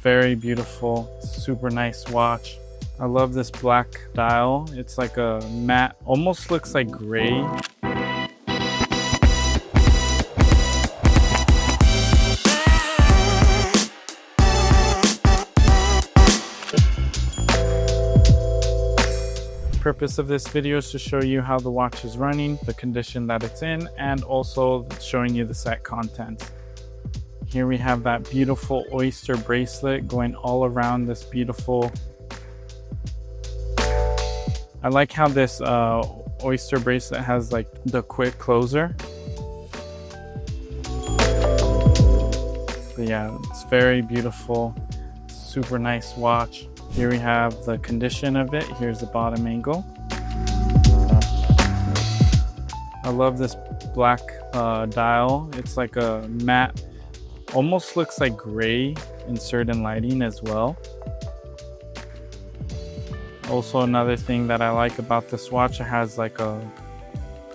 very beautiful, super nice watch. I love this black dial. It's like a matte, almost looks like gray. The purpose of this video is to show you how the watch is running, the condition that it's in, and also showing you the set contents. Here we have that beautiful Oyster bracelet going all around this beautiful. I like how this Oyster bracelet has like the quick closer. But yeah, it's very beautiful, super nice watch. Here we have the condition of it. Here's the bottom angle. I love this black dial. It's like a matte, almost looks like gray in certain lighting as well. Also, another thing that I like about this watch, it has like a,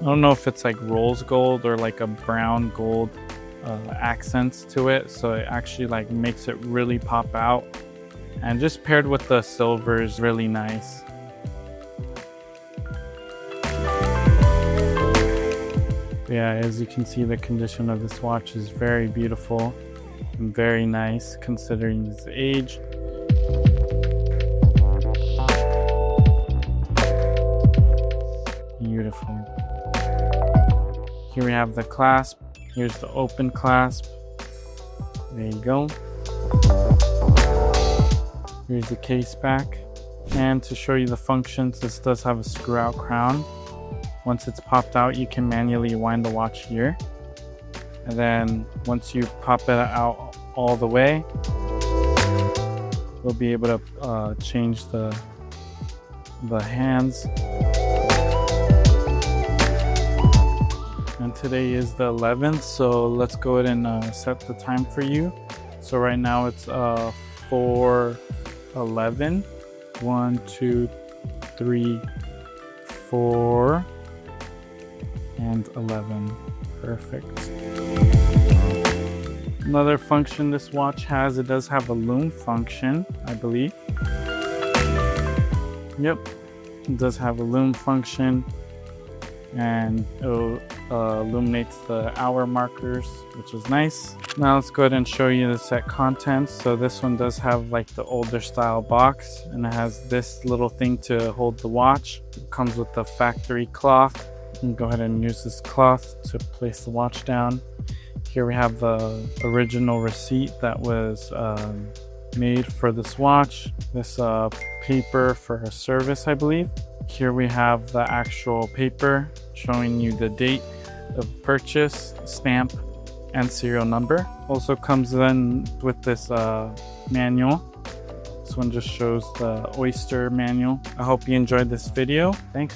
I don't know if it's like rose gold or like a brown gold accents to it. So it actually like makes it really pop out. And just paired with the silver is really nice. Yeah, as you can see, the condition of this watch is very beautiful and very nice considering its age. Beautiful. Here we have the clasp. Here's the open clasp. There you go. Here's the case back. And to show you the functions, this does have a screw out crown. Once it's popped out, you can manually wind the watch here. And then once you pop it out all the way, you'll be able to change the hands. And today is the 11th, so let's go ahead and set the time for you. So right now it's 4:11. 1, 2, 3, 4, and 11. Perfect. Another function this watch has, it does have a lume function, I believe. Yep, it does have a lume function, and it illuminates the hour markers, which is nice. Now let's go ahead and show you the set contents. So this one does have like the older style box, and it has this little thing to hold the watch. It comes with the factory cloth. You can go ahead and use this cloth to place the watch down. Here we have the original receipt that was made for this watch. This paper for a service, I believe. Here we have the actual paper showing you the date of purchase, stamp, and serial number. Also comes in with this manual. This one just shows the Oyster manual. I hope you enjoyed this video. Thanks.